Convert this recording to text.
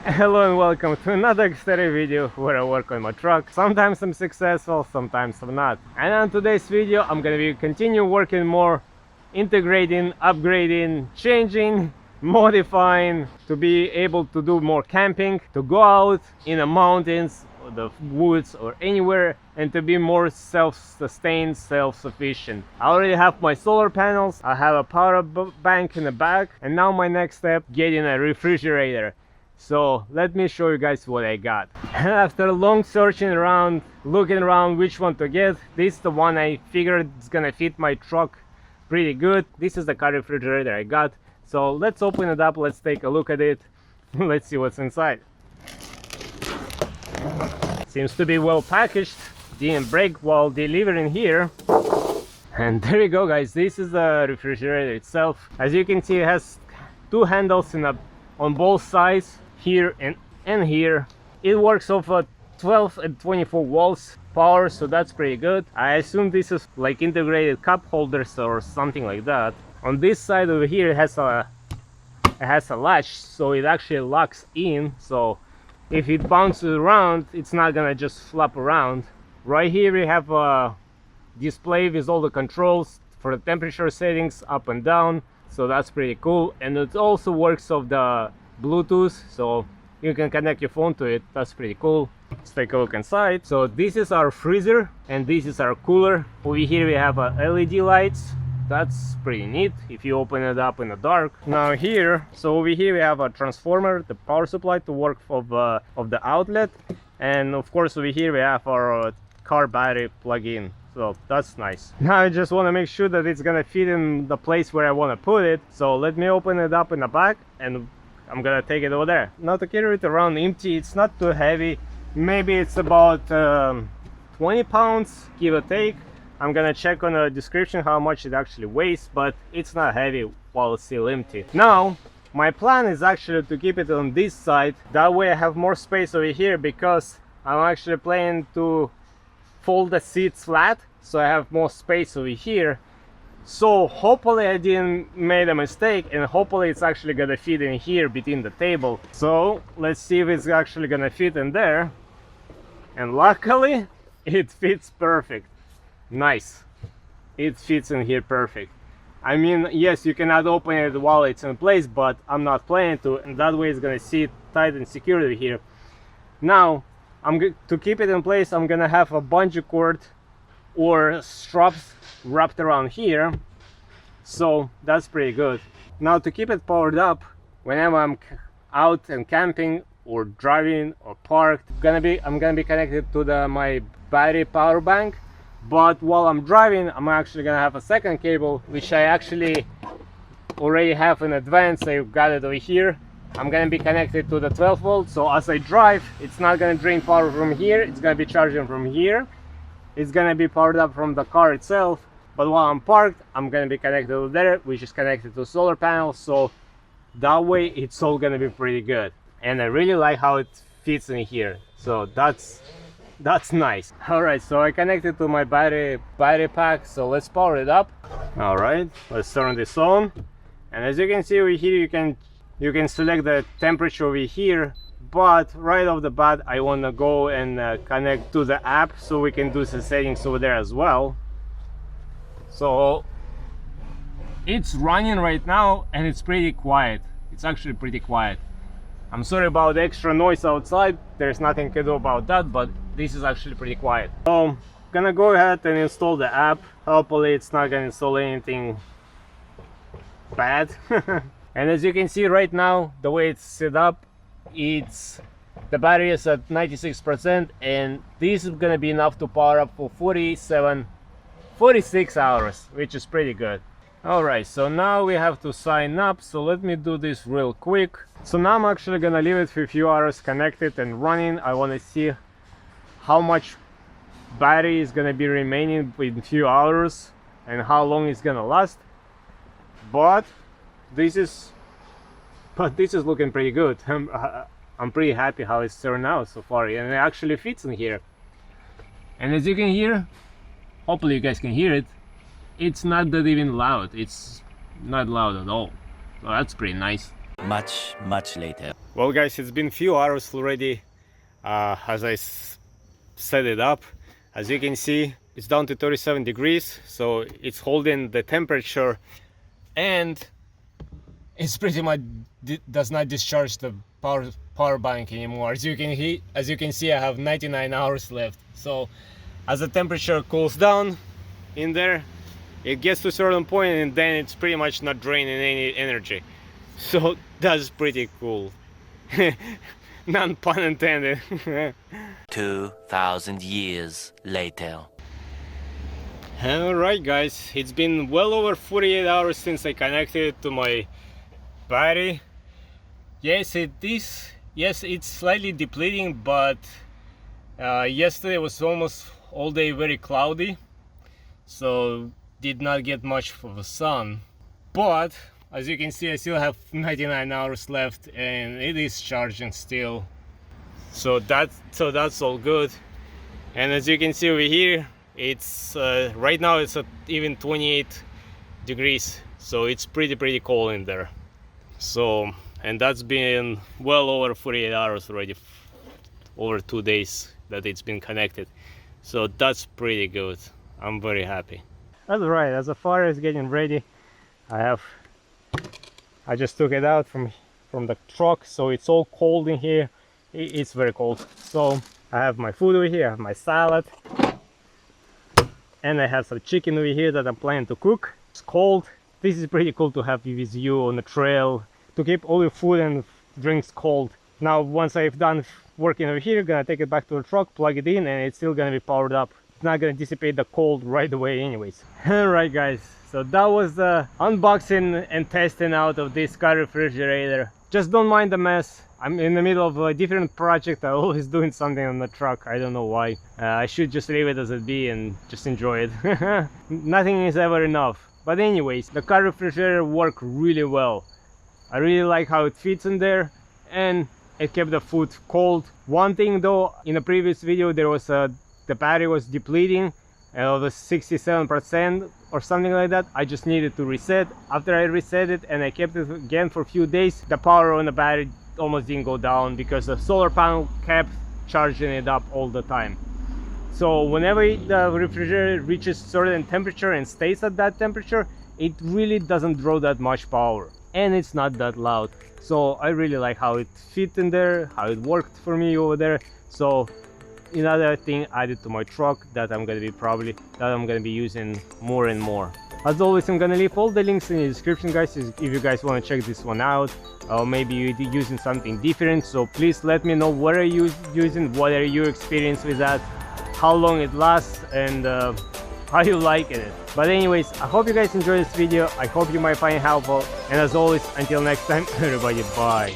Hello and welcome to another exterior video where I work on my truck. Sometimes I'm successful, sometimes I'm not. And on today's video I'm gonna be continue working more, integrating, upgrading, changing, modifying to be able to do more camping, to go out in the mountains or the woods or anywhere, and to be more self-sustained, self-sufficient. I already have my solar panels, I have a power bank in the back, and now my next step, getting a refrigerator. So let me show you guys what I got. After long searching around, looking around which one to get, this is the one I figured is gonna fit my truck pretty good. This is the car refrigerator I got. So let's open it up, let's take a look at it. Let's see what's inside. Seems to be well packaged, didn't break while delivering here. And there you go guys, this is the refrigerator itself. As you can see, it has two handles on both sides, here and here. It works off a 12 and 24 volts power, so that's pretty good. I assume this is like integrated cup holders or something like that. On this side over here it has a latch, so it actually locks in, so if it bounces around it's not gonna just flop around. Right here we have a display with all the controls for the temperature settings up and down, so that's pretty cool. And it also works off the Bluetooth, so you can connect your phone to it. That's pretty cool. Let's take a look inside. So this is our freezer and this is our cooler. Over here we have LED lights. That's pretty neat if you open it up in the dark. Now here, so over here we have a transformer, the power supply to work of the outlet, and of course over here we have our car battery plug-in. So that's nice. Now I just want to make sure that it's gonna fit in the place where I want to put it. So let me open it up in the back and I'm gonna take it over there. Now to carry it around empty, it's not too heavy. Maybe it's about 20 pounds, give or take. I'm gonna check on the description how much it actually weighs, but it's not heavy while it's still empty. Now my plan is actually to keep it on this side. That way I have more space over here, because I'm actually planning to fold the seats flat, so I have more space over here. So hopefully I didn't make a mistake, and hopefully it's actually gonna fit in here between the table. So let's see if it's actually gonna fit in there, and luckily it fits perfect. Nice, it fits in here perfect. I mean, yes, you cannot open it while it's in place, but I'm not planning to, and that way it's gonna sit tight and secure over here. Now to keep it in place, I'm gonna have a bungee cord or straps wrapped around here, so that's pretty good. Now to keep it powered up whenever I'm out and camping or driving or parked, I'm gonna be connected to my battery power bank. But while I'm driving, I'm actually gonna have a second cable, which I actually already have in advance. I've got it over here. I'm gonna be connected to the 12 volt, so as I drive, it's not gonna drain power from here, it's gonna be charging from here. It's gonna be powered up from the car itself, but while I'm parked, I'm gonna be connected to there, which is connected to solar panels, so that way it's all gonna be pretty good. And I really like how it fits in here, so that's nice. All right, so I connected to my battery pack, so let's power it up. All right, let's turn this on, and as you can see over here, you can select the temperature over here, but right off the bat I want to go and connect to the app so we can do the settings over there as well. So it's running right now and it's pretty quiet. It's actually pretty quiet. I'm sorry about the extra noise outside, there's nothing to do about that, but this is actually pretty quiet. So I'm gonna go ahead and install the app. Hopefully it's not gonna install anything bad. And as you can see right now, the way it's set up, the battery is at 96%, and this is gonna be enough to power up for 46 hours, which is pretty good. Alright, so now we have to sign up, so let me do this real quick. So now I'm actually gonna leave it for a few hours connected and running. I want to see how much battery is gonna be remaining in a few hours and how long it's gonna last. But this is looking pretty good. I'm pretty happy how it's turned out so far, and it actually fits in here. And as you can hear, hopefully you guys can hear it, it's not that even loud. It's not loud at all. So that's pretty nice. Much later. Well guys, it's been few hours already as I set it up. As you can see, it's down to 37 degrees, so it's holding the temperature, and it's pretty much does not discharge the power bank anymore. As you can see, I have 99 hours left. So as the temperature cools down in there, it gets to a certain point, and then it's pretty much not draining any energy. So that's pretty cool. None pun intended. 2,000 years later. Alright guys, it's been well over 48 hours since I connected it to my battery. Yes, it is. Yes, it's slightly depleting, but yesterday was almost all day very cloudy, so did not get much of the sun. But as you can see, I still have 99 hours left, and it is charging still. So that's all good. And as you can see over here, it's right now it's at even 28 degrees, so it's pretty cold in there. So, and that's been well over 48 hours already, over 2 days that it's been connected. So that's pretty good. I'm very happy. That's right. As far as getting ready, I just took it out from the truck, so it's all cold in here. It's very cold. So I have my food over here, I have my salad, and I have some chicken over here that I'm planning to cook. It's cold. This is pretty cool to have with you on the trail, to keep all your food and drinks cold. Now once I've done working over here, gonna take it back to the truck, plug it in, and it's still gonna be powered up. It's not gonna dissipate the cold right away anyways. Alright guys, so that was the unboxing and testing out of this car refrigerator. Just don't mind the mess. I'm in the middle of a different project. I'm always doing something on the truck. I don't know why. I should just leave it as it be and just enjoy it. Nothing is ever enough. But anyways, the car refrigerator worked really well. I really like how it fits in there, and it kept the food cold. One thing though, in the previous video there was the battery was depleting. It was 67% or something like that. I just needed to reset. After I reset it and I kept it again for a few days, the power on the battery almost didn't go down because the solar panel kept charging it up all the time. So whenever the refrigerator reaches certain temperature and stays at that temperature, it really doesn't draw that much power, and it's not that loud. So I really like how it fit in there, how it worked for me over there. So another thing added to my truck that I'm gonna be using more and more. As always, I'm gonna leave all the links in the description, guys, if you guys want to check this one out, or maybe you're using something different. So please let me know what are you using, what are your experience with that, how long it lasts, and how you like it. But anyways, I hope you guys enjoyed this video. I hope you might find it helpful, and as always, until next time, everybody, bye.